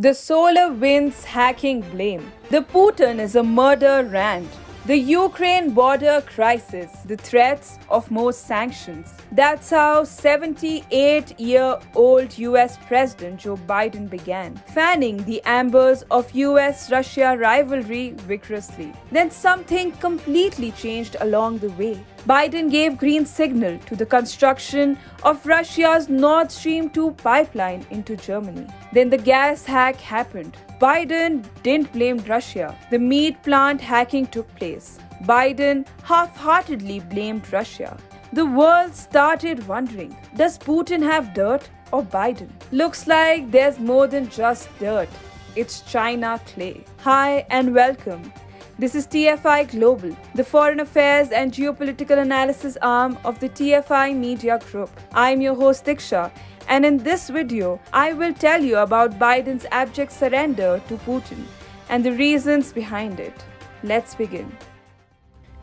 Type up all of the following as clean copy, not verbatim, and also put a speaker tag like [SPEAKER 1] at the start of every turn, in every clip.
[SPEAKER 1] The solar winds hacking blame. The Putin is a murder rant. The Ukraine border crisis, the threats of more sanctions. That's how 78-year-old US President Joe Biden began, fanning the embers of US-Russia rivalry vigorously. Then something completely changed along the way. Biden gave green signal to the construction of Russia's Nord Stream 2 pipeline into Germany. Then the gas hack happened. Biden didn't blame Russia. The meat plant hacking took place. Biden half-heartedly blamed Russia. The world started wondering, does Putin have dirt or Biden? Looks like there's more than just dirt. It's China clay. Hi and welcome. This is TFI Global, the foreign affairs and geopolitical analysis arm of the TFI Media Group. I'm your host Diksha, and in this video, I will tell you about Biden's abject surrender to Putin and the reasons behind it. Let's begin.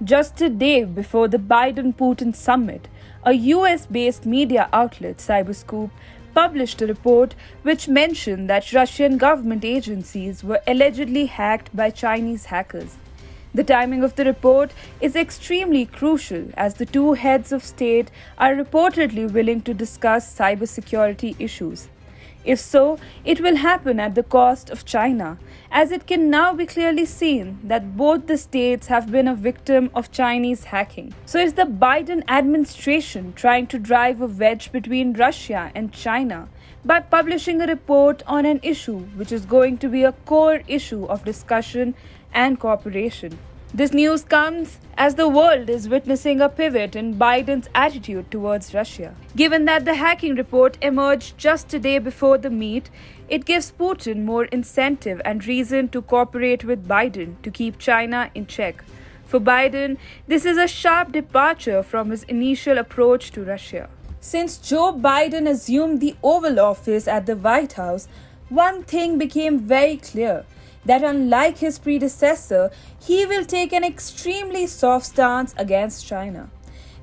[SPEAKER 1] Just a day before the Biden-Putin summit, a US-based media outlet, Cyberscoop, published a report which mentioned that Russian government agencies were allegedly hacked by Chinese hackers. The timing of the report is extremely crucial as the two heads of state are reportedly willing to discuss cybersecurity issues. If so, it will happen at the cost of China, as it can now be clearly seen that both the states have been a victim of Chinese hacking. So is the Biden administration trying to drive a wedge between Russia and China by publishing a report on an issue which is going to be a core issue of discussion and cooperation? This news comes as the world is witnessing a pivot in Biden's attitude towards Russia. Given that the hacking report emerged just a day before the meet, it gives Putin more incentive and reason to cooperate with Biden to keep China in check. For Biden, this is a sharp departure from his initial approach to Russia. Since Joe Biden assumed the Oval Office at the White House, one thing became very clear: that unlike his predecessor, he will take an extremely soft stance against China.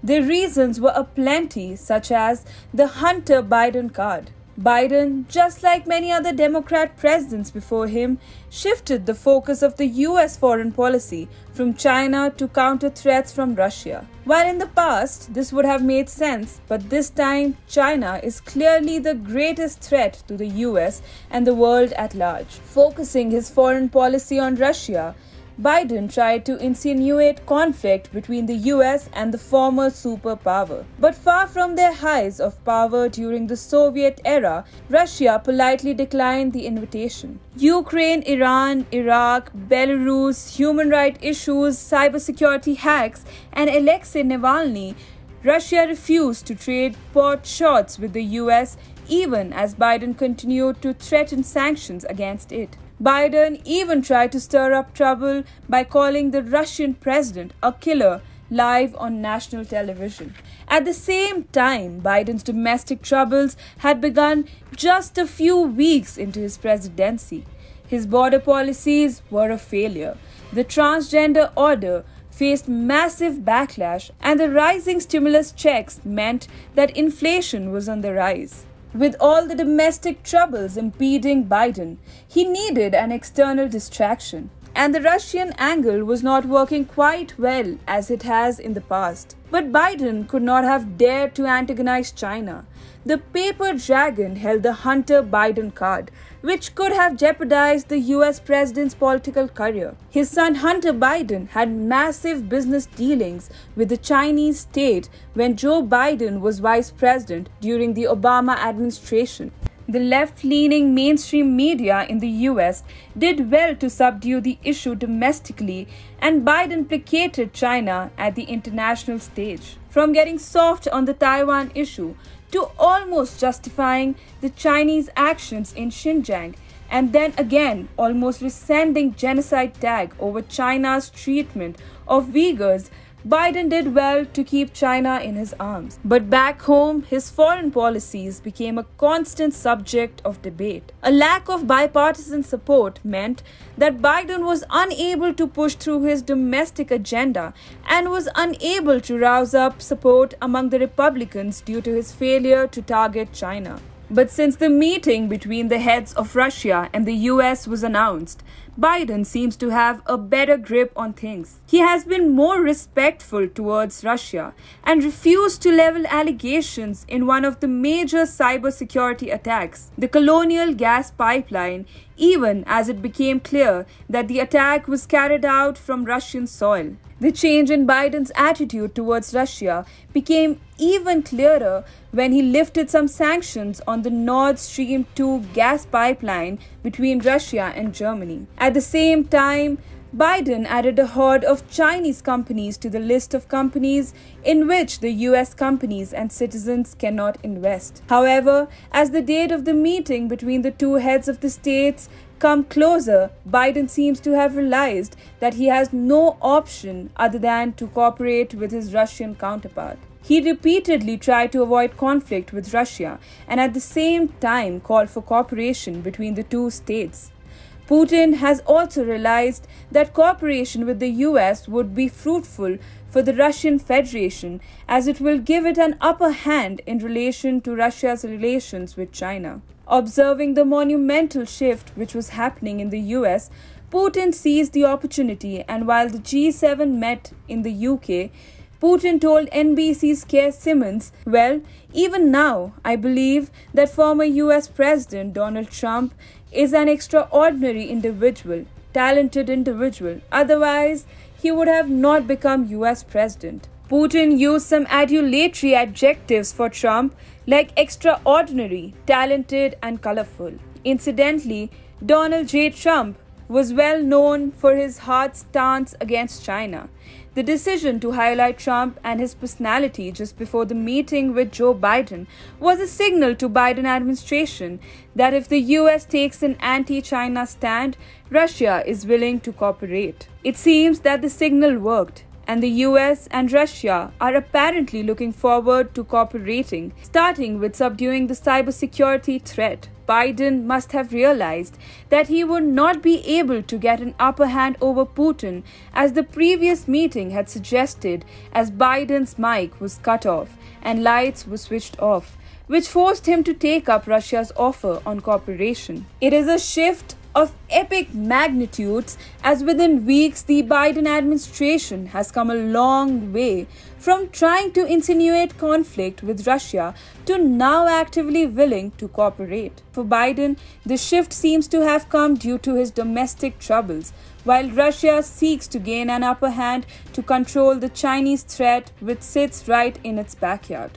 [SPEAKER 1] The reasons were aplenty, such as the Hunter Biden card. Biden, just like many other Democrat presidents before him, shifted the focus of the US foreign policy from China to counter threats from Russia. While in the past, this would have made sense, but this time, China is clearly the greatest threat to the US and the world at large. Focusing his foreign policy on Russia, Biden tried to insinuate conflict between the US and the former superpower. But far from their highs of power during the Soviet era, Russia politely declined the invitation. Ukraine, Iran, Iraq, Belarus, human rights issues, cybersecurity hacks, and Alexei Navalny, Russia refused to trade pot shots with the US even as Biden continued to threaten sanctions against it. Biden even tried to stir up trouble by calling the Russian president a killer live on national television. At the same time, Biden's domestic troubles had begun just a few weeks into his presidency. His border policies were a failure. The transgender order faced massive backlash, and the rising stimulus checks meant that inflation was on the rise. With all the domestic troubles impeding Biden, he needed an external distraction. And the Russian angle was not working quite well as it has in the past. But Biden could not have dared to antagonize China. The paper dragon held the Hunter Biden card, which could have jeopardized the US president's political career. His son Hunter Biden had massive business dealings with the Chinese state when Joe Biden was vice president during the Obama administration. The left-leaning mainstream media in the US did well to subdue the issue domestically, and Biden placated China at the international stage. From getting soft on the Taiwan issue to almost justifying the Chinese actions in Xinjiang, and then again almost rescinding genocide tag over China's treatment of Uyghurs, Biden did well to keep China in his arms. But back home, his foreign policies became a constant subject of debate. A lack of bipartisan support meant that Biden was unable to push through his domestic agenda and was unable to rouse up support among the Republicans due to his failure to target China. But since the meeting between the heads of Russia and the US was announced, Biden seems to have a better grip on things. He has been more respectful towards Russia and refused to level allegations in one of the major cybersecurity attacks, the Colonial Gas Pipeline, even as it became clear that the attack was carried out from Russian soil. The change in Biden's attitude towards Russia became even clearer when he lifted some sanctions on the Nord Stream 2 gas pipeline between Russia and Germany. At the same time, Biden added a horde of Chinese companies to the list of companies in which the US companies and citizens cannot invest. However, as the date of the meeting between the two heads of the states come closer, Biden seems to have realized that he has no option other than to cooperate with his Russian counterpart. He repeatedly tried to avoid conflict with Russia and at the same time called for cooperation between the two states. Putin has also realized that cooperation with the US would be fruitful for the Russian Federation as it will give it an upper hand in relation to Russia's relations with China. Observing the monumental shift which was happening in the US, Putin seized the opportunity, and while the G7 met in the UK, Putin told NBC's Keir Simmons, "Well, even now, I believe that former US President Donald Trump is an extraordinary individual, talented individual. Otherwise, he would have not become US President." Putin used some adulatory adjectives for Trump like extraordinary, talented, and colorful. Incidentally, Donald J. Trump was well known for his hard stance against China. The decision to highlight Trump and his personality just before the meeting with Joe Biden was a signal to Biden administration that if the US takes an anti-China stand, Russia is willing to cooperate. It seems that the signal worked, and the US and Russia are apparently looking forward to cooperating, starting with subduing the cybersecurity threat. Biden must have realized that he would not be able to get an upper hand over Putin, as the previous meeting had suggested, as Biden's mic was cut off and lights were switched off, which forced him to take up Russia's offer on cooperation. It is a shift of epic magnitudes, as within weeks the Biden administration has come a long way from trying to insinuate conflict with Russia to now actively willing to cooperate. For Biden, the shift seems to have come due to his domestic troubles, while Russia seeks to gain an upper hand to control the Chinese threat which sits right in its backyard.